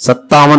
57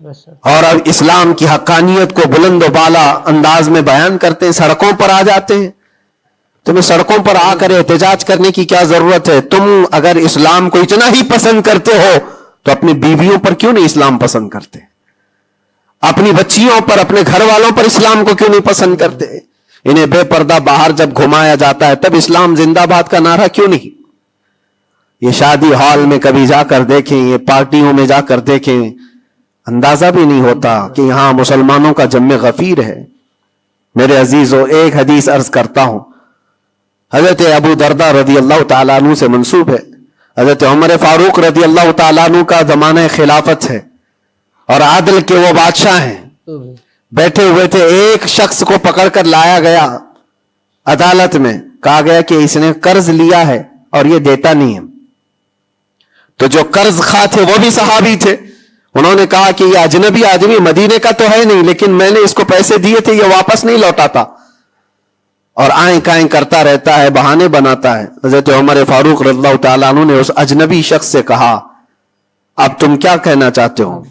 اور اب اسلام کی حقانیت کو بلند و بالا انداز میں بیان کرتے ہیں، سڑکوں پر آ جاتے ہیں. تمہیں سڑکوں پر آ کر احتجاج کرنے کی کیا ضرورت ہے؟ تم اگر اسلام کو اتنا ہی پسند کرتے ہو تو اپنی بیویوں پر کیوں نہیں اسلام پسند کرتے؟ اپنی بچیوں پر، اپنے گھر والوں پر اسلام کو کیوں نہیں پسند کرتے؟ انہیں بے پردہ باہر جب گھمایا جاتا ہے تب اسلام زندہ باد کا نعرہ کیوں نہیں؟ یہ شادی ہال میں کبھی جا کر دیکھیں، یہ پارٹیوں میں جا کر دیکھیں، اندازہ بھی نہیں ہوتا کہ یہاں مسلمانوں کا جم غفیر ہے. میرے عزیزو، ایک حدیث عرض کرتا ہوں، حضرت ابو دردہ رضی اللہ تعالیٰ عنہ سے منسوب ہے. حضرت عمر فاروق رضی اللہ تعالیٰ عنہ کا زمانہ خلافت ہے اور عادل کے وہ بادشاہ ہیں. بیٹھے ہوئے تھے، ایک شخص کو پکڑ کر لایا گیا عدالت میں. کہا گیا کہ اس نے قرض لیا ہے اور یہ دیتا نہیں ہے. تو جو قرض خواہ تھے وہ بھی صحابی تھے. انہوں نے کہا کہ یہ اجنبی آدمی مدینے کا تو ہے نہیں، لیکن میں نے اس کو پیسے دیے تھے، یہ واپس نہیں لوٹاتا اور آئیں کائیں کرتا رہتا ہے، بہانے بناتا ہے. حضرت عمر فاروق رضی اللہ تعالیٰ عنہ نے اس اجنبی شخص سے کہا، اب تم کیا کہنا چاہتے ہو؟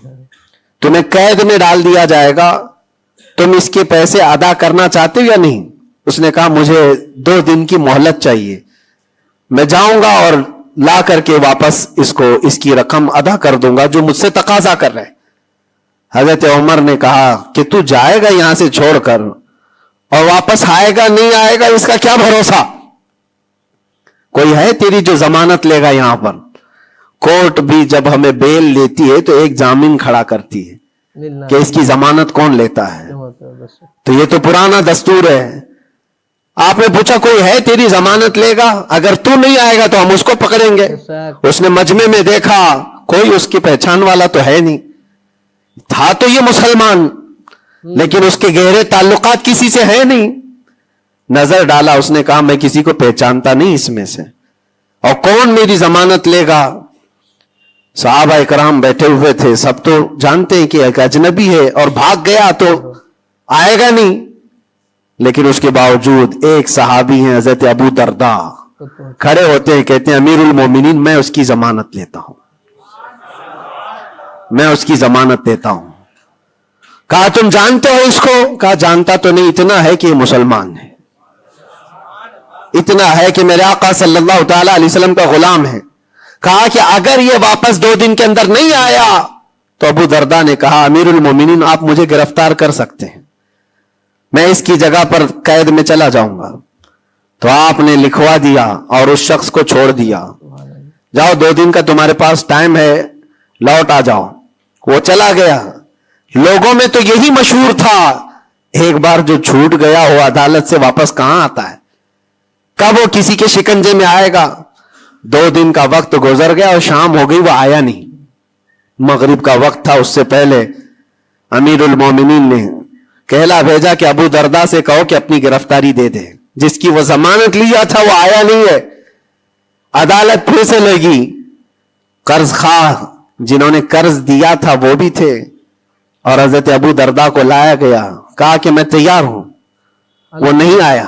تمہیں قید میں ڈال دیا جائے گا، تم اس کے پیسے ادا کرنا چاہتے ہو یا نہیں؟ اس نے کہا مجھے 2 دن کی مہلت چاہیے، میں جاؤں گا اور لا کر کے واپس اس کی رقم ادا کر دوں گا جو مجھ سے تقاضا کر رہے. حضرت عمر نے کہا کہ تو جائے گا یہاں سے چھوڑ کر اور واپس آئے گا نہیں آئے گا، اس کا کیا بھروسہ؟ کوئی ہے تیری جو ضمانت لے گا یہاں پر؟ کورٹ بھی جب ہمیں بیل لیتی ہے تو ایک ضامن کھڑا کرتی ہے کہ اس کی ضمانت کون لیتا ہے. تو یہ تو پرانا دستور ہے. آپ نے پوچھا کوئی ہے تیری ضمانت لے گا؟ اگر تو نہیں آئے گا تو ہم اس کو پکڑیں گے. اس نے مجمع میں دیکھا کوئی اس کی پہچان والا تو ہے نہیں. تھا تو یہ مسلمان لیکن اس کے گہرے تعلقات کسی سے ہے نہیں. نظر ڈالا، اس نے کہا میں کسی کو پہچانتا نہیں اس میں سے، اور کون میری ضمانت لے گا؟ صحابہ اکرام بیٹھے ہوئے تھے، سب تو جانتے ہیں کہ ایک اجنبی ہے اور بھاگ گیا تو آئے گا نہیں. لیکن اس کے باوجود ایک صحابی ہیں حضرت ابو دردہ، کھڑے ہوتے ہیں، کہتے ہیں امیر المومنین میں اس کی ضمانت لیتا ہوں، میں اس کی ضمانت دیتا ہوں. کہا تم جانتے ہو اس کو؟ کہا جانتا تو نہیں، اتنا ہے کہ یہ مسلمان ہے، اتنا ہے کہ میرے آقا صلی اللہ تعالی علیہ وسلم کا غلام ہے. کہا کہ اگر یہ واپس 2 دن کے اندر نہیں آیا تو ابو دردہ نے کہا امیر المومنین آپ مجھے گرفتار کر سکتے ہیں، میں اس کی جگہ پر قید میں چلا جاؤں گا. تو آپ نے لکھوا دیا اور اس شخص کو چھوڑ دیا، جاؤ 2 دن کا تمہارے پاس ٹائم ہے، لوٹ آ جاؤ. وہ چلا گیا. لوگوں میں تو یہی مشہور تھا، ایک بار جو چھوٹ گیا وہ عدالت سے واپس کہاں آتا ہے؟ کب وہ کسی کے شکنجے میں آئے گا؟ 2 دن کا وقت گزر گیا اور شام ہو گئی، وہ آیا نہیں. مغرب کا وقت تھا، اس سے پہلے امیر المومنین نے کہلا بھیجا کہ ابو دردہ سے کہو کہ اپنی گرفتاری دے دے. جس کی وہ ضمانت لیا تھا وہ آیا نہیں ہے. عدالت پھر سے لگی. قرض خواہ جنہوں نے قرض دیا تھا وہ بھی تھے اور حضرت ابو دردہ کو لایا گیا. کہا کہ میں تیار ہوں. وہ نہیں آیا،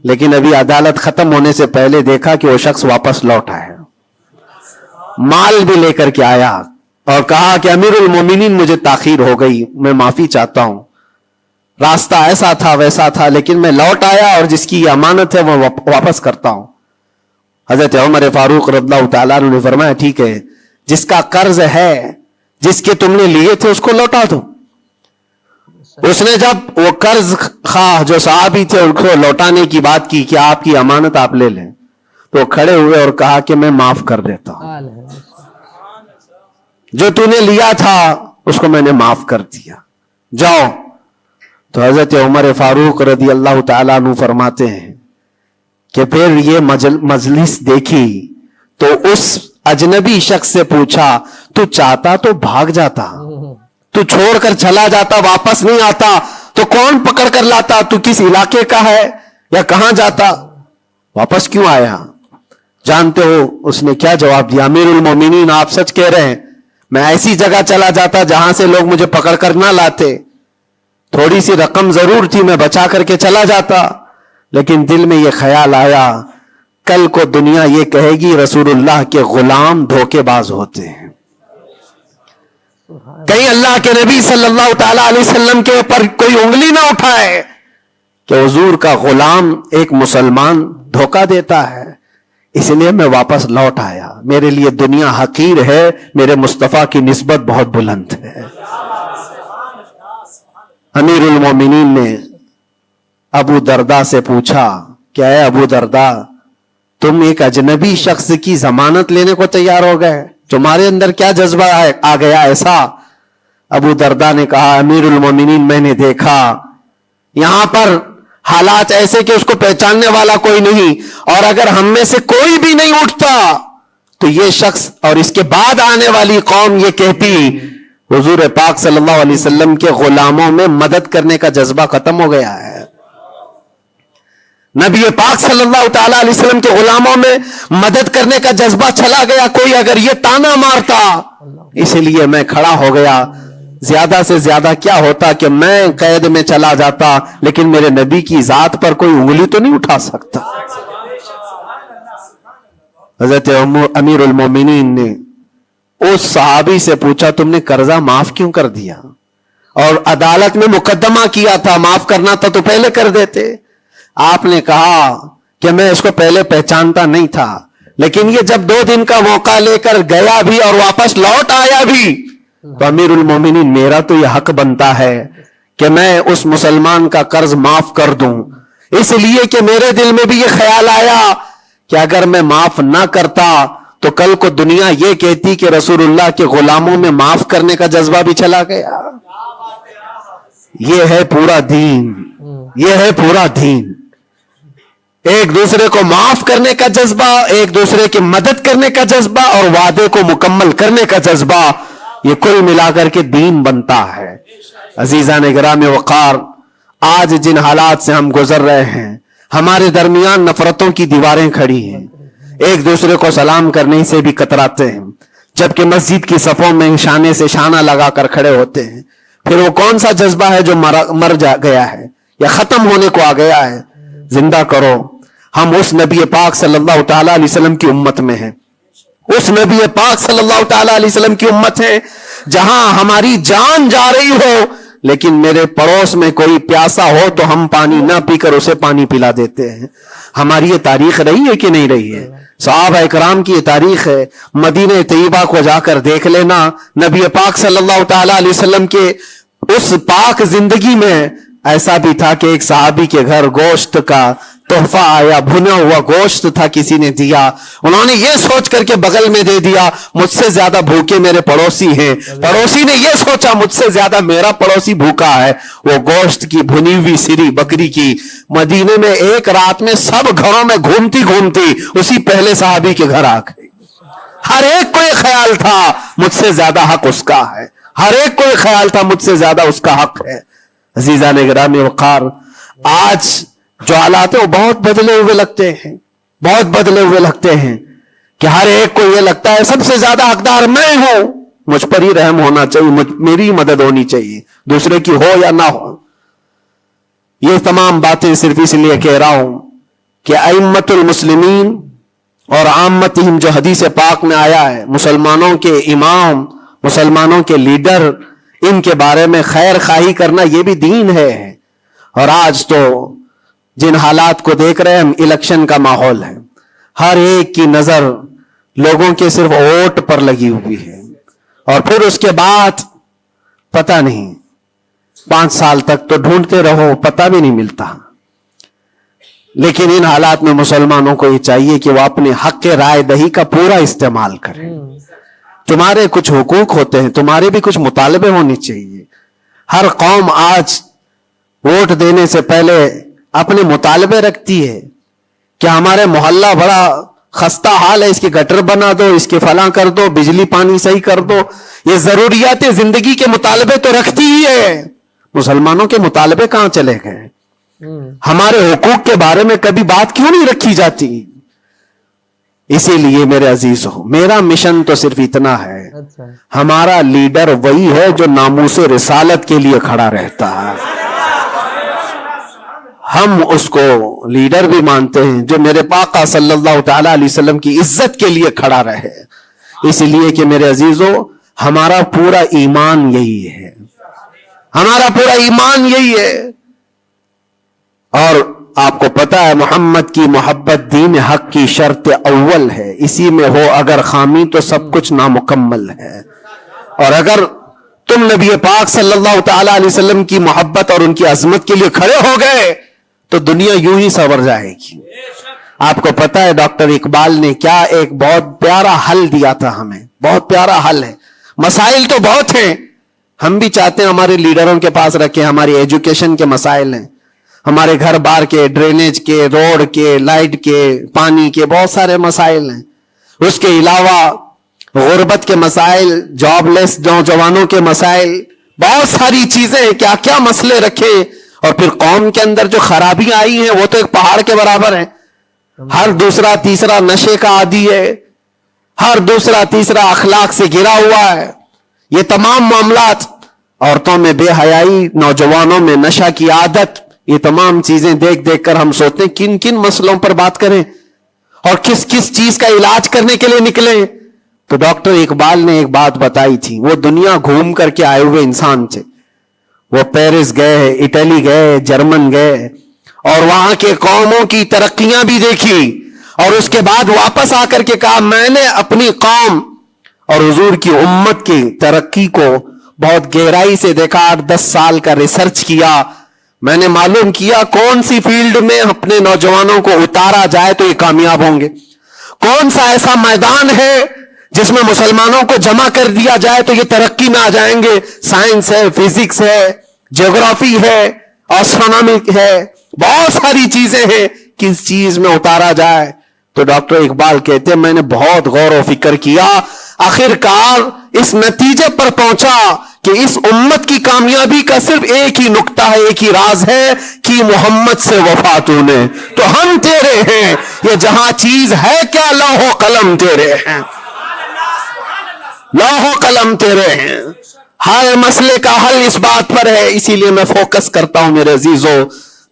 لیکن ابھی عدالت ختم ہونے سے پہلے دیکھا کہ وہ شخص واپس لوٹا ہے، مال بھی لے کر کے آیا اور کہا کہ امیر المومنین مجھے تاخیر ہو گئی، میں معافی چاہتا ہوں، راستہ ایسا تھا ویسا تھا، لیکن میں لوٹ آیا اور جس کی امانت ہے وہ واپس کرتا ہوں. حضرت عمر فاروق رضی اللہ تعالیٰ عنہ نے فرمایا ٹھیک ہے، جس کا قرض ہے، جس کے تم نے لیے تھے اس کو لوٹا دو. اس نے جب وہ قرض خواہ جو صحابی تھے ان کو لوٹانے کی بات کی کہ آپ کی امانت آپ لے لیں، تو وہ کھڑے ہوئے اور کہا کہ میں معاف کر دیتا ہوں، جو تو نے لیا تھا اس کو میں نے معاف کر دیا، جاؤ. تو حضرت عمر فاروق رضی اللہ تعالیٰ عنہ فرماتے ہیں کہ پھر یہ مجلس دیکھی تو اس اجنبی شخص سے پوچھا تو چاہتا تو بھاگ جاتا، تو چھوڑ کر چلا جاتا، واپس نہیں آتا تو کون پکڑ کر لاتا؟ تو کس علاقے کا ہے یا کہاں جاتا؟ واپس کیوں آیا؟ جانتے ہو اس نے کیا جواب دیا؟ امیر المومنین آپ سچ کہہ رہے ہیں، میں ایسی جگہ چلا جاتا جہاں سے لوگ مجھے پکڑ کر نہ لاتے، تھوڑی سی رقم ضرور تھی، میں بچا کر کے چلا جاتا، لیکن دل میں یہ خیال آیا کل کو دنیا یہ کہے گی رسول اللہ کے غلام دھوکے باز ہوتے ہیں، کہیں اللہ کے نبی صلی اللہ تعالی علیہ وسلم کے اوپر کوئی انگلی نہ اٹھائے کہ حضور کا غلام ایک مسلمان دھوکہ دیتا ہے، اس لیے میں واپس لوٹ آیا، میرے لیے دنیا حقیر ہے، میرے مصطفیٰ کی نسبت بہت بلند ہے۔ امیر المومنین نے ابو درداء سے پوچھا کہ اے ابو درداء، تم ایک اجنبی شخص کی ضمانت لینے کو تیار ہو گئے، تمہارے اندر کیا جذبہ آ گیا ایسا؟ ابو درداء نے کہا امیر المومنین، میں نے دیکھا یہاں پر حالات ایسے کہ اس کو پہچاننے والا کوئی نہیں، اور اگر ہم میں سے کوئی بھی نہیں اٹھتا تو یہ شخص اور اس کے بعد آنے والی قوم یہ کہتی حضور پاک صلی اللہ علیہ وسلم کے غلاموں میں مدد کرنے کا جذبہ ختم ہو گیا ہے، نبی پاک صلی اللہ تعالی علیہ وسلم کے غلاموں میں مدد کرنے کا جذبہ چلا گیا، کوئی اگر یہ تانا مارتا، اس لیے میں کھڑا ہو گیا۔ زیادہ سے زیادہ کیا ہوتا کہ میں قید میں چلا جاتا، لیکن میرے نبی کی ذات پر کوئی انگلی تو نہیں اٹھا سکتا۔ حضرت امیر المومنین نے اس صحابی سے پوچھا تم نے قرضہ معاف کیوں کر دیا؟ اور عدالت میں مقدمہ کیا تھا، معاف کرنا تھا تو پہلے کر دیتے۔ آپ نے کہا کہ میں اس کو پہلے پہچانتا نہیں تھا، لیکن یہ جب 2 دن کا موقع لے کر گیا بھی اور واپس لوٹ آیا بھی، تو امیر المومنین میرا تو یہ حق بنتا ہے کہ میں اس مسلمان کا قرض معاف کر دوں، اس لیے کہ میرے دل میں بھی یہ خیال آیا کہ اگر میں معاف نہ کرتا تو کل کو دنیا یہ کہتی کہ رسول اللہ کے غلاموں میں معاف کرنے کا جذبہ بھی چلا گیا۔ یہ ہے پورا دین، یہ ہے پورا دین، ایک دوسرے کو معاف کرنے کا جذبہ، ایک دوسرے کی مدد کرنے کا جذبہ اور وعدے کو مکمل کرنے کا جذبہ، یہ کل ملا کر کے دین بنتا ہے۔ عزیزان گرامی وقار، آج جن حالات سے ہم گزر رہے ہیں، ہمارے درمیان نفرتوں کی دیواریں کھڑی ہیں، ایک دوسرے کو سلام کرنے سے بھی کتراتے ہیں، جبکہ مسجد کی صفوں میں شانے سے شانہ لگا کر کھڑے ہوتے ہیں۔ پھر وہ کون سا جذبہ ہے جو مر گیا ہے یا ختم ہونے کو آ گیا ہے؟ زندہ کرو۔ ہم اس نبی پاک صلی اللہ تعالی علیہ وسلم کی امت میں ہیں، اس نبی پاک صلی اللہ تعالی علیہ وسلم کی امت ہے جہاں ہماری جان جا رہی ہو لیکن میرے پڑوس میں کوئی پیاسا ہو تو ہم پانی نہ پی کر اسے پانی پلا دیتے ہیں۔ ہماری یہ تاریخ رہی ہے کہ نہیں رہی ہے؟ صحابہ اکرام کی یہ تاریخ ہے۔ مدینہ طیبہ کو جا کر دیکھ لینا، نبی پاک صلی اللہ تعالی علیہ وسلم کے اس پاک زندگی میں ایسا بھی تھا کہ ایک صحابی کے گھر گوشت کا تحفہ آیا، بھنا ہوا گوشت تھا، کسی نے دیا، انہوں نے یہ سوچ کر کے بغل میں دے دیا مجھ سے زیادہ بھوکے میرے پڑوسی ہیں، پڑوسی نے یہ سوچا مجھ سے زیادہ میرا پڑوسی بھوکا ہے، وہ گوشت کی بھنی ہوئی سری بکری کی مدینے میں ایک رات میں سب گھروں میں گھومتی گھومتی اسی پہلے صحابی کے گھر آ گئی۔ ہر ایک کو یہ خیال تھا مجھ سے زیادہ حق اس کا ہے، ہر ایک کو یہ خیال تھا مجھ سے زیادہ اس کا حق ہے۔ عزیزان گرامی وقار، آج جو حالات ہیں وہ بہت بدلے ہوئے لگتے ہیں، بہت بدلے ہوئے لگتے ہیں کہ ہر ایک کو یہ لگتا ہے سب سے زیادہ حقدار میں ہوں، مجھ پر ہی رحم ہونا چاہیے، میری مدد ہونی چاہیے، دوسرے کی ہو یا نہ ہو۔ یہ تمام باتیں صرف اس لیے کہہ رہا ہوں کہ ائمۃ المسلمین اور عامتہم جو حدیث پاک میں آیا ہے، مسلمانوں کے امام، مسلمانوں کے لیڈر، ان کے بارے میں خیر خواہی کرنا یہ بھی دین ہے۔ اور آج تو جن حالات کو دیکھ رہے ہیں ہم، الیکشن کا ماحول ہے، ہر ایک کی نظر لوگوں کے صرف ووٹ پر لگی ہوئی ہے، اور پھر اس کے بعد پتہ نہیں 5 سال تک تو ڈھونڈتے رہو، پتہ بھی نہیں ملتا۔ لیکن ان حالات میں مسلمانوں کو یہ چاہیے کہ وہ اپنے حق کے رائے دہی کا پورا استعمال کریں۔ تمہارے کچھ حقوق ہوتے ہیں، تمہارے بھی کچھ مطالبے ہونے چاہیے۔ ہر قوم آج ووٹ دینے سے پہلے اپنے مطالبے رکھتی ہے کہ ہمارے محلہ بڑا خستہ حال ہے، اس کی گٹر بنا دو، اس کے فلاں کر دو، بجلی پانی صحیح کر دو۔ یہ ضروریات زندگی کے مطالبے تو رکھتی ہی ہے، مسلمانوں کے مطالبے کہاں چلے گئے؟ ہمارے حقوق کے بارے میں کبھی بات کیوں نہیں رکھی جاتی؟ اسی لیے میرے عزیزو، میرا مشن تو صرف اتنا ہے، ہمارا لیڈر وہی ہے جو ناموس رسالت کے لیے کھڑا رہتا ہے۔ ہم اس کو لیڈر بھی مانتے ہیں جو میرے آقا صلی اللہ تعالی علیہ وسلم کی عزت کے لیے کھڑا رہے، اس لیے کہ میرے عزیزو ہمارا پورا ایمان یہی ہے، ہمارا پورا ایمان یہی ہے. اور آپ کو پتا ہے محمد کی محبت دین حق کی شرط اول ہے، اسی میں ہو اگر خامی تو سب کچھ نامکمل ہے. اور اگر تم نبی پاک صلی اللہ تعالی علیہ وسلم کی محبت اور ان کی عظمت کے لیے کھڑے ہو گئے تو دنیا یوں ہی سنور جائے گی. آپ کو پتا ہے ڈاکٹر اقبال نے کیا ایک بہت پیارا حل دیا تھا ہمیں، بہت پیارا حل ہے. مسائل تو بہت ہیں، ہم بھی چاہتے ہیں ہمارے لیڈروں کے پاس رکھیں. ہماری ایجوکیشن کے مسائل ہیں، ہمارے گھر بار کے، ڈرینیج کے، روڈ کے، لائٹ کے، پانی کے، بہت سارے مسائل ہیں. اس کے علاوہ غربت کے مسائل، جاب لیس نوجوانوں کے مسائل، بہت ساری چیزیں، کیا کیا مسئلے رکھے. اور پھر قوم کے اندر جو خرابیاں آئی ہیں وہ تو ایک پہاڑ کے برابر ہیں. ہر دوسرا تیسرا نشے کا عادی ہے، ہر دوسرا تیسرا اخلاق سے گرا ہوا ہے. یہ تمام معاملات، عورتوں میں بے حیائی، نوجوانوں میں نشہ کی عادت، یہ تمام چیزیں دیکھ دیکھ کر ہم سوچتے ہیں کن کن مسئلوں پر بات کریں اور کس کس چیز کا علاج کرنے کے لیے نکلیں. تو ڈاکٹر اقبال نے ایک بات بتائی تھی. وہ دنیا گھوم کر کے آئے ہوئے انسان تھے. وہ پیرس گئے، اٹلی گئے، جرمن گئے اور وہاں کے قوموں کی ترقیاں بھی دیکھی اور اس کے بعد واپس آ کر کے کہا میں نے اپنی قوم اور حضور کی امت کی ترقی کو بہت گہرائی سے دیکھا. 8-10 سال کا ریسرچ کیا. میں نے معلوم کیا کون سی فیلڈ میں اپنے نوجوانوں کو اتارا جائے تو یہ کامیاب ہوں گے، کون سا ایسا میدان ہے جس میں مسلمانوں کو جمع کر دیا جائے تو یہ ترقی میں آ جائیں گے. سائنس ہے، فزکس ہے، جغرافی ہے، ایسٹرونومی ہے، بہت ساری چیزیں ہیں. کس چیز میں اتارا جائے؟ تو ڈاکٹر اقبال کہتے ہیں میں نے بہت غور و فکر کیا، آخرکار اس نتیجے پر پہنچا کہ اس امت کی کامیابی کا صرف ایک ہی نقطہ ہے، ایک ہی راز ہے کہ محمد سے وفا تو نے، تو ہم تیرے ہیں. یہ جہاں چیز ہے کیا، لوح و قلم تیرے ہیں، لوح و قلم تیرے ہیں. ہر مسئلے کا حل اس بات پر ہے. اسی لیے میں فوکس کرتا ہوں میرے عزیزو،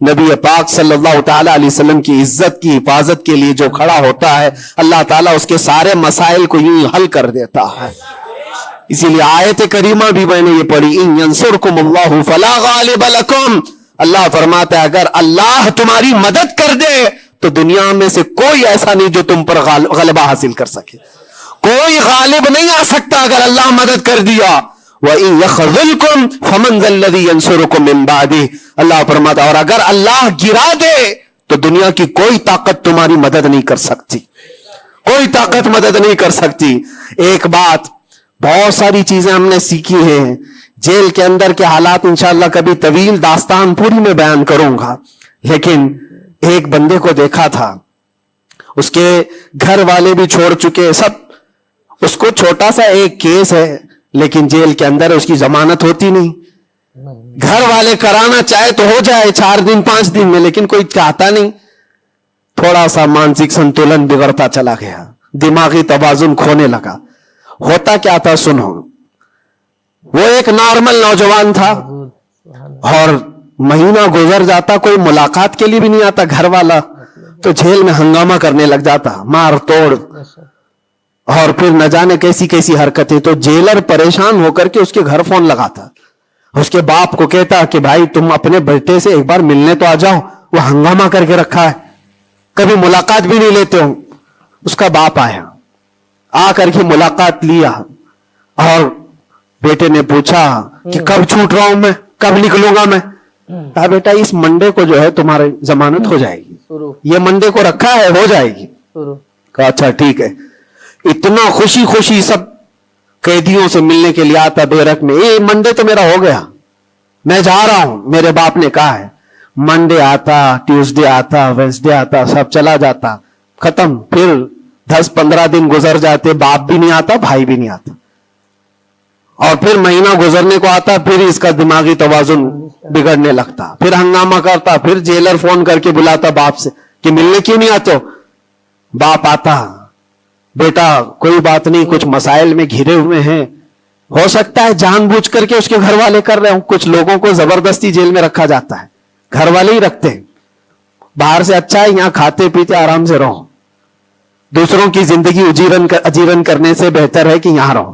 نبی پاک صلی اللہ تعالی علیہ وسلم کی عزت کی حفاظت کے لیے جو کھڑا ہوتا ہے اللہ تعالیٰ اس کے سارے مسائل کو یوں حل کر دیتا ہے. اسی لیے آیت کریمہ بھی میں نے یہ پڑھی، ان ینصرکم اللہ فلا غالب لکم. اللہ فرماتا ہے اگر اللہ تمہاری مدد کر دے تو دنیا میں سے کوئی ایسا نہیں جو تم پر غلبہ حاصل کر سکے. کوئی غالب نہیں آ سکتا اگر اللہ مدد کر دیا. وَإِن يَخْذُلْكُمْ فَمَنْ ذَا الَّذِي يَنْصُرُكُمْ مِنْ بَعْدِهِ. اللہ فرماتا اور اگر اللہ گرا دے تو دنیا کی کوئی طاقت تمہاری مدد نہیں کر سکتی، کوئی طاقت مدد نہیں کر سکتی. ایک بات، بہت ساری چیزیں ہم نے سیکھی ہیں. جیل کے اندر کے حالات انشاءاللہ کبھی طویل داستان پوری میں بیان کروں گا، لیکن ایک بندے کو دیکھا تھا، اس کے گھر والے بھی چھوڑ چکے سب، اس کو چھوٹا سا ایک کیس ہے لیکن جیل کے اندر اس کی ضمانت ہوتی نہیں. گھر والے کرانا چاہے تو ہو جائے 4 دن 5 دن میں، لیکن کوئی چاہتا نہیں. تھوڑا سا مانسک سنتولن بگڑتا چلا گیا، دماغی توازن کھونے لگا. ہوتا کیا تھا سنو، وہ ایک نارمل نوجوان تھا اور مہینہ گزر جاتا کوئی ملاقات کے لیے بھی نہیں آتا گھر والا، تو جیل میں ہنگامہ کرنے لگ جاتا، مار توڑ اور پھر نہ جانے کیسی کیسی حرکتیں. تو جیلر پریشان ہو کر کے اس کے گھر فون لگاتا، اس کے باپ کو کہتا کہ بھائی تم اپنے بیٹے سے ایک بار ملنے تو آ جاؤ، وہ ہنگامہ کر کے رکھا ہے، کبھی ملاقات بھی نہیں لیتے ہو. اس کا باپ آیا، آ کر کے ملاقات لیا اور بیٹے نے پوچھا کہ کب چھوٹ رہا ہوں میں، کب نکلوں گا میں؟ کہا بیٹا اس منڈے کو جو ہے تمہاری ضمانت ہو جائے گی، یہ منڈے کو رکھا ہے، ہو جائے گی. کہا اچھا ٹھیک ہے. اتنا خوشی خوشی سب قیدیوں سے ملنے کے لیے آتا بیرک میں. یہ منڈے تو میرا ہو گیا، میں جا رہا ہوں. میرے باپ نے کہا ہے منڈے آتا، ٹیوزڈے آتا، وینسڈے آتا، سب چلا جاتا، ختم. پھر 10-15 دن گزر جاتے، باپ بھی نہیں آتا، بھائی بھی نہیں آتا، اور پھر مہینہ گزرنے کو آتا، پھر اس کا دماغی توازن بگڑنے لگتا، پھر ہنگامہ کرتا، پھر جیلر فون کر کے بلاتا باپ سے کہ ملنے کیوں نہیں آتے ہو؟ باپ آتا، بیٹا کوئی بات نہیں، کچھ مسائل میں گھرے ہوئے ہیں، ہو سکتا ہے جان بوجھ کر کے اس کے گھر والے کر رہے ہوں. کچھ لوگوں کو زبردستی جیل میں رکھا جاتا ہے، گھر والے ہی رکھتے ہیں. باہر سے اچھا ہے یہاں کھاتے پیتے آرام سے رہو، دوسروں کی زندگی اجیرن کرنے سے بہتر ہے کہ یہاں رہو.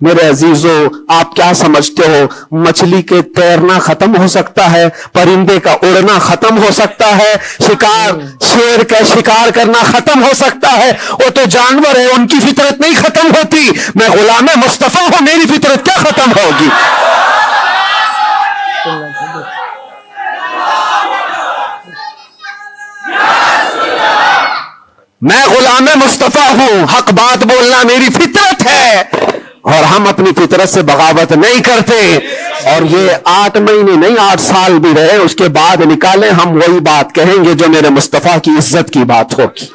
میرے عزیزو آپ کیا سمجھتے ہو مچھلی کے تیرنا ختم ہو سکتا ہے, پرندے کا اڑنا ختم ہو سکتا ہے, شیر کا شکار کرنا ختم ہو سکتا ہے؟ وہ تو جانور ہے, ان کی فطرت نہیں ختم ہوتی. میں غلام مصطفیٰ ہوں, میری فطرت کیا ختم ہوگی؟ میں غلام مصطفیٰ ہوں, حق بات بولنا میری فطرت ہے, اور ہم اپنی فطرت سے بغاوت نہیں کرتے. اور یہ 8 مہینے نہیں 8 سال بھی رہے, اس کے بعد نکالیں ہم وہی بات کہیں گے جو میرے مصطفیٰ کی عزت کی بات ہوگی.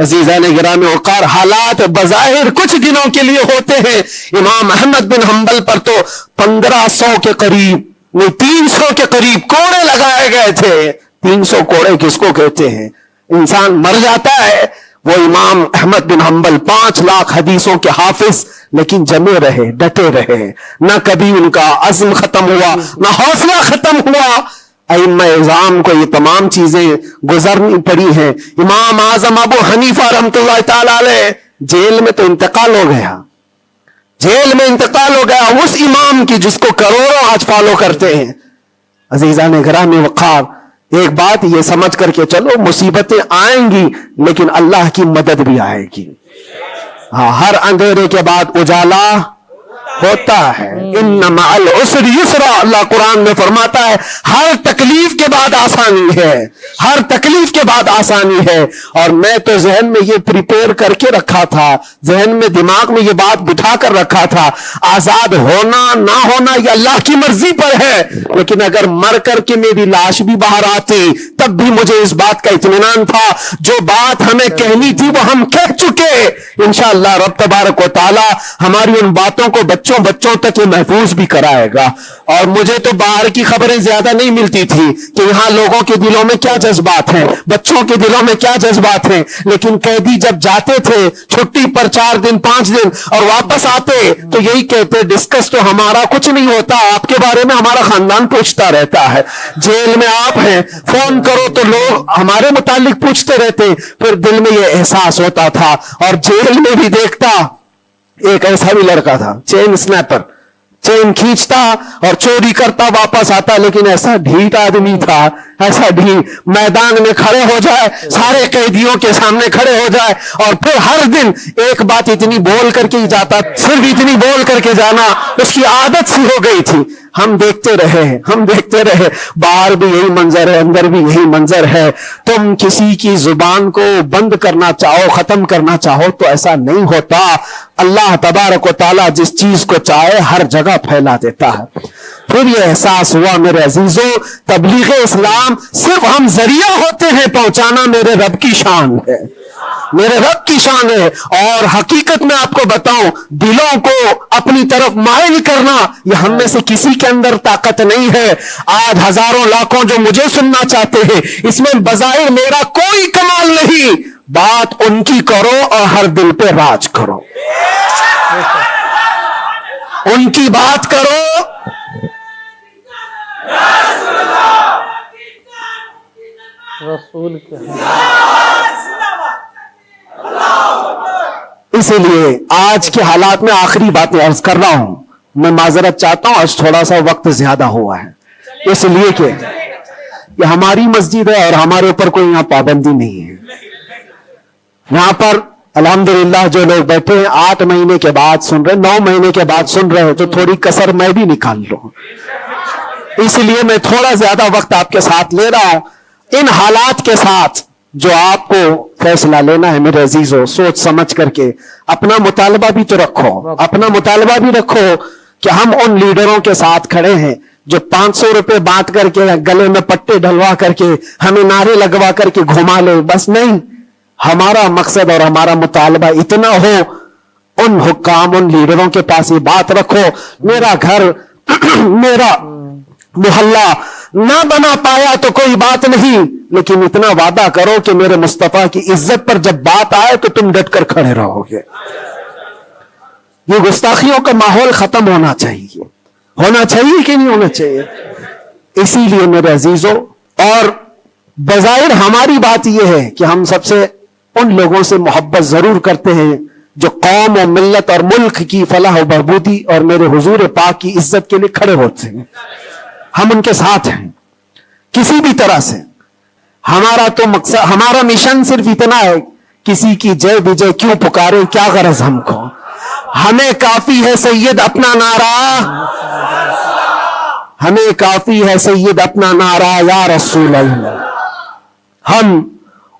عزیزان گرامی وقار, حالات بظاہر کچھ دنوں کے لیے ہوتے ہیں. امام احمد بن حنبل پر تو 1500 کے قریب نہیں 300 کے قریب کوڑے لگائے گئے تھے. 300 کوڑے کس کو کہتے ہیں؟ انسان مر جاتا ہے. وہ امام احمد بن حنبل 5 لاکھ حدیثوں کے حافظ, لیکن جمے رہے, ڈٹے رہے, نہ کبھی ان کا عزم ختم ہوا, نہ حوصلہ ختم ہوا. ائمہ اعظام کو یہ تمام چیزیں گزرنی پڑی ہیں. امام اعظم ابو حنیفہ رحمۃ اللہ تعالی علیہ جیل میں تو انتقال ہو گیا, جیل میں انتقال ہو گیا اس امام کی جس کو کروڑوں آج فالو کرتے ہیں. عزیزان گرامی وقار, ایک بات یہ سمجھ کر کے چلو, مصیبتیں آئیں گی لیکن اللہ کی مدد بھی آئے گی. ہاں, ہر اندھیرے کے بعد اجالا ہوتا ہے. ان مع العسر یسرا, اللہ قرآن میں فرماتا ہے ہر تکلیف کے بعد آسانی ہے, ہر تکلیف کے بعد آسانی ہے. اور میں تو ذہن میں یہ پریپیئر کر کے رکھا تھا, ذہن میں دماغ میں یہ بات بٹھا کر رکھا تھا, آزاد ہونا نہ ہونا یہ اللہ کی مرضی پر ہے, لیکن اگر مر کر کے میری لاش بھی باہر آتی تب بھی مجھے اس بات کا اطمینان تھا جو بات ہمیں کہنی تھی وہ ہم کہہ چکے. انشاءاللہ رب تبارک و تعالی ہماری ان باتوں کو بچوں تک یہ محفوظ بھی کرائے گا. اور مجھے تو باہر کی خبریں زیادہ نہیں ملتی تھی کہ یہاں لوگوں کے دلوں میں کیا جذبات ہیں, بچوں کے دلوں میں کیا جذبات ہیں, لیکن قیدی جب جاتے تھے چھٹی پر 4 دن 5 دن اور واپس آتے تو یہی کہتے ڈسکس تو ہمارا کچھ نہیں ہوتا, آپ کے بارے میں ہمارا خاندان پوچھتا رہتا ہے. جیل میں آپ ہیں, فون کرو تو لوگ ہمارے متعلق پوچھتے رہتے. پھر دل میں یہ احساس ہوتا تھا, اور جیل میں بھی دیکھتا ایک ایسا بھی لڑکا تھا چین سنیپر, چین کھینچتا اور چوری کرتا واپس آتا, لیکن ایسا ڈھیٹ آدمی تھا, ایسا ڈھیٹ, میدان میں کھڑے ہو جائے, سارے قیدیوں کے سامنے کھڑے ہو جائے, اور پھر ہر دن ایک بات اتنی بول کر کے ہی جاتا, صرف اتنی بول کر کے جانا, اس کی عادت سی ہو گئی تھی. ہم دیکھتے رہے, باہر بھی یہی منظر ہے, اندر بھی یہی منظر ہے. تم کسی کی زبان کو بند کرنا چاہو, ختم کرنا چاہو تو ایسا نہیں ہوتا. اللہ تبارک و تعالیٰ جس چیز کو چاہے ہر جگہ پھیلا دیتا ہے. پھر یہ احساس ہوا میرے عزیزوں, تبلیغ اسلام صرف ہم ذریعہ ہوتے ہیں پہنچانا, میرے رب کی شان ہے, میرے رب کی شان ہے. اور حقیقت میں آپ کو بتاؤں, دلوں کو اپنی طرف مائل کرنا یہ ہم میں سے کسی کے اندر طاقت نہیں ہے. آج ہزاروں لاکھوں جو مجھے سننا چاہتے ہیں, اس میں بظاہر میرا کوئی کمال نہیں, بات ان کی کرو اور ہر دل پہ راج کرو, ان کی بات کرو. رسول کے اسی لیے آج کے حالات میں آخری باتیں عرض کر رہا ہوں, میں معذرت چاہتا ہوں, آج تھوڑا سا وقت زیادہ ہوا ہے, اس لیے کہ یہ ہماری مسجد ہے اور ہمارے اوپر کوئی یہاں پابندی نہیں ہے. یہاں پر الحمدللہ جو لوگ بیٹھے ہیں 8 مہینے کے بعد سن رہے, 9 مہینے کے بعد سن رہے, تو تھوڑی کسر میں بھی نکال لوں, اس لیے میں تھوڑا زیادہ وقت آپ کے ساتھ لے رہا ہوں. ان حالات کے ساتھ جو آپ کو فیصلہ لینا ہے میرے عزیزوں, سوچ سمجھ کر کے اپنا مطالبہ بھی تو رکھو, اپنا مطالبہ بھی رکھو کہ ہم ان لیڈروں کے ساتھ کھڑے ہیں جو 500 روپے بانٹ کر کے, گلے میں پٹے ڈلوا کر کے, ہمیں نعرے لگوا کر کے گھما لے, بس نہیں. ہمارا مقصد اور ہمارا مطالبہ اتنا ہو, ان حکام, ان لیڈروں کے پاس یہ بات رکھو, میرا گھر میرا محلہ نہ بنا پایا تو کوئی بات نہیں, لیکن اتنا وعدہ کرو کہ میرے مصطفیٰ کی عزت پر جب بات آئے تو تم ڈٹ کر کھڑے رہو گے. یہ گستاخیوں کا ماحول ختم ہونا چاہیے, ہونا چاہیے کہ نہیں ہونا چاہیے. اسی لیے میرے عزیزوں, اور بظاہر ہماری بات یہ ہے کہ ہم سب سے ان لوگوں سے محبت ضرور کرتے ہیں جو قوم و ملت اور ملک کی فلاح و بہبودی اور میرے حضور پاک کی عزت کے لیے کھڑے ہوتے ہیں. ہم ان کے ساتھ ہیں کسی بھی طرح سے. ہمارا تو مقصد, ہمارا مشن صرف اتنا ہے, کسی کی جے وجے کیوں پکارے, کیا غرض ہم کو, ہمیں کافی ہے سید اپنا نعرہ, ہمیں کافی ہے سید اپنا نعرہ یا رسول اللہ. ہم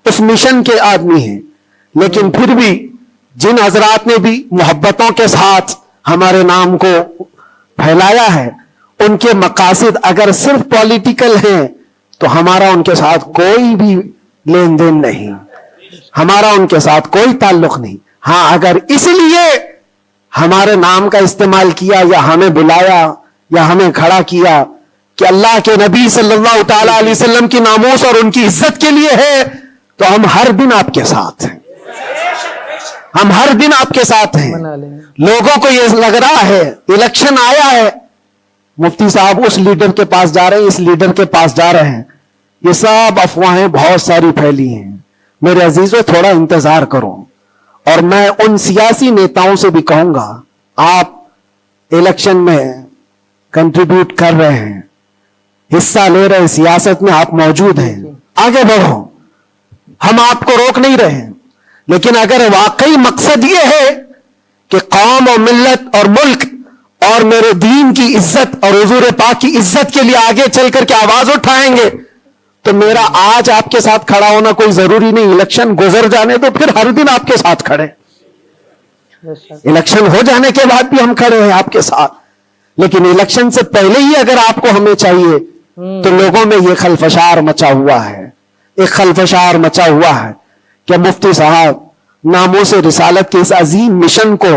اس مشن کے آدمی ہیں, لیکن پھر بھی جن حضرات نے بھی محبتوں کے ساتھ ہمارے نام کو پھیلایا ہے, ان کے مقاصد اگر صرف پولیٹیکل ہیں تو ہمارا ان کے ساتھ کوئی بھی لین دین نہیں, ہمارا ان کے ساتھ کوئی تعلق نہیں. ہاں اگر اس لیے ہمارے نام کا استعمال کیا یا ہمیں بلایا یا ہمیں کھڑا کیا کہ اللہ کے نبی صلی اللہ تعالی علیہ وسلم کی ناموس اور ان کی عزت کے لیے ہے, تو ہم ہر دن آپ کے ساتھ ہیں, ہم ہر دن آپ کے ساتھ ہیں. لوگوں کو یہ لگ رہا ہے الیکشن آیا ہے, مفتی صاحب اس لیڈر کے پاس جا رہے ہیں, اس لیڈر کے پاس جا رہے ہیں, یہ سب افواہیں بہت ساری پھیلی ہیں. میرے عزیزوں تھوڑا انتظار کرو. اور میں ان سیاسی نیتاؤں سے بھی کہوں گا, آپ الیکشن میں کنٹریبیوٹ کر رہے ہیں, حصہ لے رہے ہیں, سیاست میں آپ موجود ہیں, آگے بڑھو, ہم آپ کو روک نہیں رہے ہیں. لیکن اگر واقعی مقصد یہ ہے کہ قوم و ملت اور ملک اور میرے دین کی عزت اور حضور پاک کی عزت کے لیے آگے چل کر کے آواز اٹھائیں گے, تو میرا آج آپ کے ساتھ کھڑا ہونا کوئی ضروری نہیں. الیکشن گزر جانے تو پھر ہر دن آپ کے ساتھ کھڑے, الیکشن ہو جانے کے بعد بھی ہم کھڑے ہیں آپ کے ساتھ. لیکن الیکشن سے پہلے ہی اگر آپ کو ہمیں چاہیے تو لوگوں میں یہ خلفشار مچا ہوا ہے, ایک خلفشار مچا ہوا ہے کہ مفتی صاحب ناموس رسالت کے اس عظیم مشن کو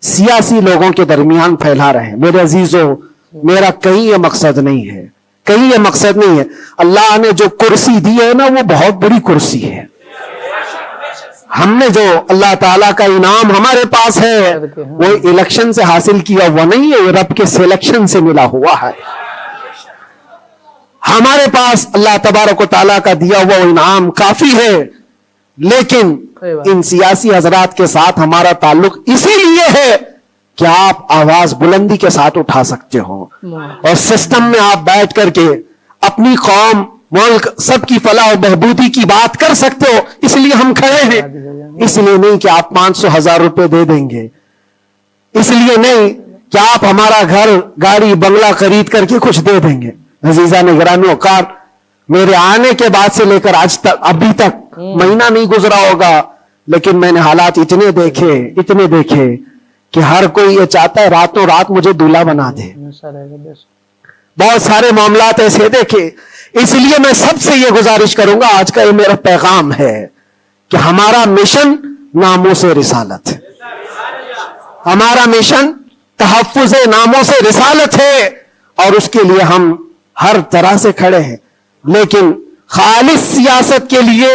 سیاسی لوگوں کے درمیان پھیلا رہے ہیں. میرے عزیزوں, میرا کہیں یہ مقصد نہیں ہے, کہیں یہ مقصد نہیں ہے. اللہ نے جو کرسی دی ہے نا, وہ بہت بڑی کرسی ہے. ہم نے جو اللہ تعالیٰ کا انعام ہمارے پاس ہے وہ الیکشن سے حاصل کیا ہوا نہیں ہے, وہ رب کے سلیکشن سے ملا ہوا ہے. ہمارے پاس اللہ تبارک و تعالیٰ کا دیا ہوا انعام کافی ہے. لیکن ان سیاسی حضرات کے ساتھ ہمارا تعلق اسی لیے ہے کہ آپ آواز بلندی کے ساتھ اٹھا سکتے ہو, اور سسٹم میں آپ بیٹھ کر کے اپنی قوم, ملک, سب کی فلاح و بہبودی کی بات کر سکتے ہو. اس لیے ہم کھڑے ہیں. اس لیے نہیں کہ آپ 500,000 روپے دے دیں گے, اس لیے نہیں کہ آپ ہمارا گھر, گاڑی, بنگلہ خرید کر کے کچھ دے دیں گے. عزیزان گرامی اوقات, میرے آنے کے بعد سے لے کر آج تک, ابھی تک مہینہ نہیں گزرا ہوگا, لیکن میں نے حالات اتنے دیکھے کہ ہر کوئی یہ چاہتا ہے راتوں رات مجھے دولہا بنا دے. بہت سارے معاملات ایسے دیکھے. اس لیے میں سب سے یہ گزارش کروں گا, آج کا یہ میرا پیغام ہے کہ ہمارا مشن ناموس رسالت ہے, ہمارا مشن تحفظ ناموس رسالت ہے, اور اس کے لیے ہم ہر طرح سے کھڑے ہیں. لیکن خالص سیاست کے لیے,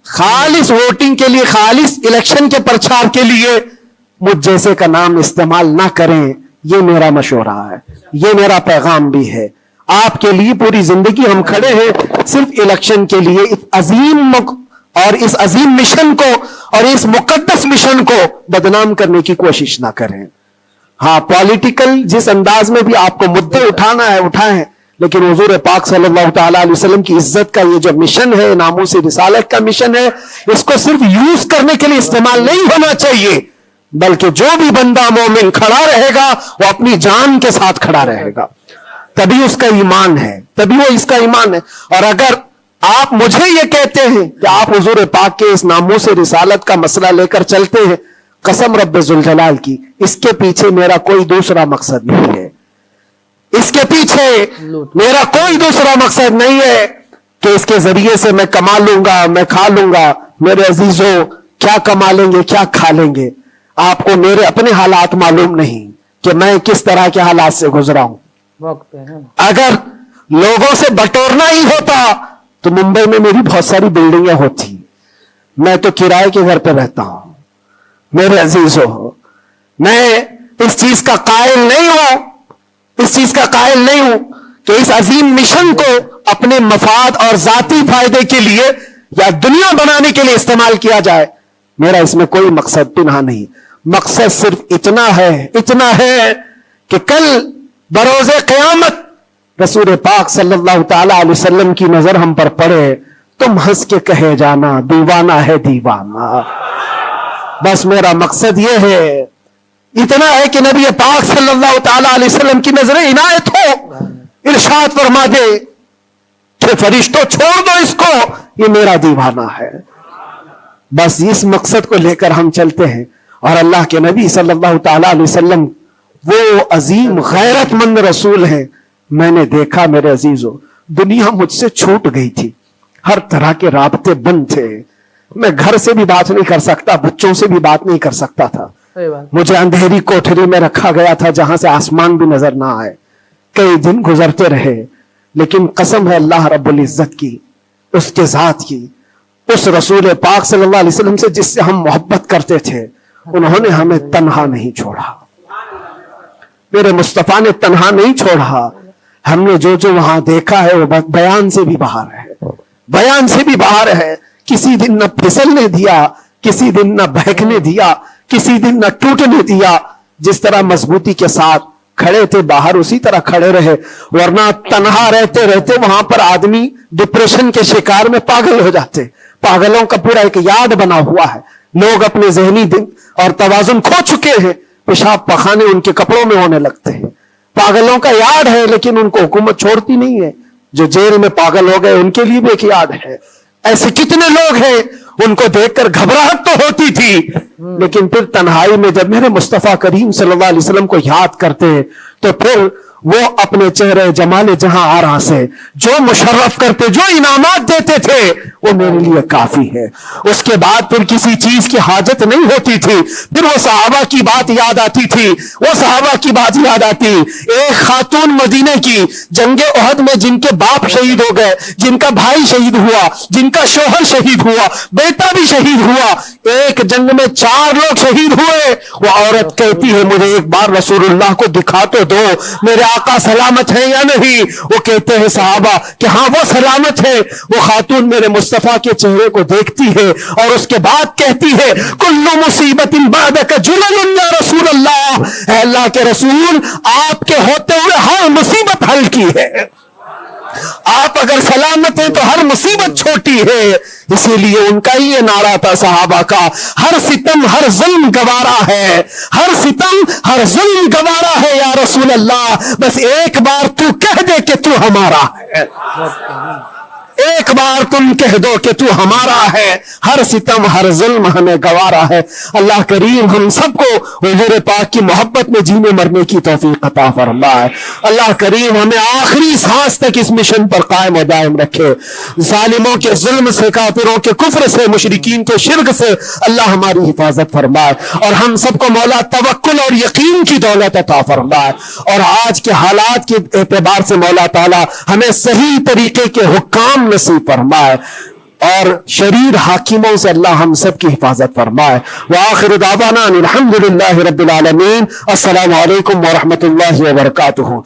خالص ووٹنگ کے لیے, خالص الیکشن کے پرچار کے لیے مجھ جیسے کا نام استعمال نہ کریں. یہ میرا مشورہ ہے, یہ میرا پیغام بھی ہے. آپ کے لیے پوری زندگی ہم کھڑے ہیں صرف الیکشن کے لیے. اس عظیم اور اس عظیم مشن کو اور اس مقدس مشن کو بدنام کرنے کی کوشش نہ کریں. ہاں, پولیٹیکل جس انداز میں بھی آپ کو مدعے اٹھانا ہے اٹھائیں, لیکن حضور پاک صلی اللہ تعالیٰ علیہ وسلم کی عزت کا یہ جو مشن ہے, ناموس رسالت کا مشن ہے, اس کو صرف یوز کرنے کے لیے استعمال نہیں ہونا چاہیے, بلکہ جو بھی بندہ مومن کھڑا رہے گا وہ اپنی جان کے ساتھ کھڑا رہے گا, تبھی اس کا ایمان ہے, تبھی وہ اس کا ایمان ہے. اور اگر آپ مجھے یہ کہتے ہیں کہ آپ حضور پاک کے اس ناموس رسالت کا مسئلہ لے کر چلتے ہیں, قسم رب ذوالجلال کی, اس کے پیچھے میرا کوئی دوسرا مقصد نہیں ہے. اس کے پیچھے میرا کوئی دوسرا مقصد نہیں ہے کہ اس کے ذریعے سے میں کما لوں گا, میں کھا لوں گا. میرے عزیزوں, کیا کما لیں گے, کیا کھا لیں گے؟ آپ کو میرے اپنے حالات معلوم نہیں کہ میں کس طرح کے حالات سے گزرا ہوں. اگر لوگوں سے بٹورنا ہی ہوتا تو ممبئی میں میری بہت ساری بلڈنگیں ہوتی. میں تو کرائے کے گھر پہ رہتا ہوں. میرے عزیزوں, میں اس چیز کا قائل نہیں ہوں, اس چیز کا قائل نہیں ہوں کہ اس عظیم مشن کو اپنے مفاد اور ذاتی فائدے کے لیے یا دنیا بنانے کے لیے استعمال کیا جائے. میرا اس میں کوئی مقصد پنہا نہیں. مقصد صرف اتنا ہے کہ کل بروز قیامت رسول پاک صلی اللہ تعالی علیہ وسلم کی نظر ہم پر پڑے، تم ہنس کے کہے جانا دیوانہ ہے دیوانہ۔ بس میرا مقصد یہ ہے، اتنا ہے کہ نبی پاک صلی اللہ تعالی علیہ وسلم کی نظر عنایت ہو، ارشاد فرما دے کہ فرشتوں چھوڑ دو اس کو، یہ میرا دیوانہ ہے۔ بس اس مقصد کو لے کر ہم چلتے ہیں، اور اللہ کے نبی صلی اللہ تعالی علیہ وسلم وہ عظیم غیرت مند رسول ہیں۔ میں نے دیکھا میرے عزیزو، دنیا مجھ سے چھوٹ گئی تھی، ہر طرح کے رابطے بند تھے، میں گھر سے بھی بات نہیں کر سکتا، بچوں سے بھی بات نہیں کر سکتا تھا، مجھے اندھیری کوٹھری میں رکھا گیا تھا جہاں سے آسمان بھی نظر نہ آئے۔ کئی دن گزرتے رہے، لیکن قسم ہے اللہ رب العزت کی، اس کے ذات کی، اس رسول پاک صلی اللہ علیہ وسلم سے جس سے ہم محبت کرتے تھے، انہوں نے ہمیں تنہا نہیں چھوڑا، میرے مصطفیٰ نے تنہا نہیں چھوڑا۔ ہم نے جو وہاں دیکھا ہے وہ بیان سے بھی باہر ہے، بیان سے بھی باہر ہے۔ کسی دن نہ پھسلنے دیا، کسی دن نہ بہکنے دیا، کسی دن نہ ٹوٹنے دیا، جس طرح مضبوطی کے ساتھ کھڑے تھے باہر اسی طرح کھڑے رہے، ورنہ تنہا رہتے رہتے وہاں پر آدمی ڈپریشن کے شکار میں پاگل ہو جاتے۔ پاگلوں کا پورا ایک یاد بنا ہوا ہے، لوگ اپنے ذہنی دن اور توازن کھو چکے ہیں، پیشاب پخانے ان کے کپڑوں میں ہونے لگتے ہیں۔ پاگلوں کا یاد ہے، لیکن ان کو حکومت چھوڑتی نہیں ہے، جو جیل میں پاگل ہو گئے ان کے لیے بھی ایک یاد ہے۔ ایسے کتنے لوگ ہیں، ان کو دیکھ کر گھبراہٹ تو ہوتی تھی، لیکن پھر تنہائی میں جب میرے مصطفیٰ کریم صلی اللہ علیہ وسلم کو یاد کرتے تو پھر وہ اپنے چہرے جمال جہاں آرا سے جو مشرف کرتے، جو انعامات دیتے تھے، وہ میرے لیے کافی ہے۔ اس کے بعد پھر کسی چیز کی حاجت نہیں ہوتی تھی، پھر وہ صحابہ کی بات یاد آتی تھی، وہ صحابہ کی بات یاد آتی۔ ایک خاتون مدینے کی جنگ احد میں جن کے باپ شہید ہو گئے، جن کا بھائی شہید ہوا، جن کا شوہر شہید ہوا، بیٹا بھی شہید ہوا، ایک جنگ میں 4 لوگ شہید ہوئے، وہ عورت کہتی ہے مجھے ایک بار رسول اللہ کو دکھا تو دو، میرے آقا سلامت ہے یا نہیں؟ وہ کہتے ہیں صحابہ کہ ہاں وہ سلامت ہے۔ وہ خاتون میرے مصطفیٰ کے چہرے کو دیکھتی ہے اور اس کے بعد کہتی ہے کل مصیبت بعدک جلل یا رسول اللہ، اے اللہ کے رسول آپ کے ہوتے ہوئے ہر مصیبت ہلکی ہے، آپ اگر سلامت ہیں تو ہر مصیبت چھوٹی ہے۔ اسی لیے ان کا یہ نعرہ تھا صحابہ کا، ہر ستم ہر ظلم گوارا ہے، ہر ستم ہر ظلم گوارا ہے یا رسول اللہ، بس ایک بار تو کہہ دے کہ تو ہمارا ہے، ایک بار تم کہہ دو کہ تو ہمارا ہے، ہر ستم ہر ظلم ہمیں گوارا ہے۔ اللہ کریم ہم سب کو حضور پاک کی محبت میں جینے مرنے کی توفیق عطا فرمائے۔ اللہ کریم ہمیں آخری سانس تک اس مشن پر قائم و دائم رکھے۔ ظالموں کے ظلم سے، کافروں کے کفر سے، مشرکین کے شرک سے اللہ ہماری حفاظت فرمائے، اور ہم سب کو مولا توکل اور یقین کی دولت عطا فرمائے، اور آج کے حالات کے اعتبار سے مولا تعالی ہمیں صحیح طریقے کے حکام نصیب فرمائے، اور شریر حاکموں سے اللہ ہم سب کی حفاظت فرمائے۔ وآخر دعوانا الحمدللہ رب العالمین۔ السلام علیکم ورحمۃ اللہ وبرکاتہ۔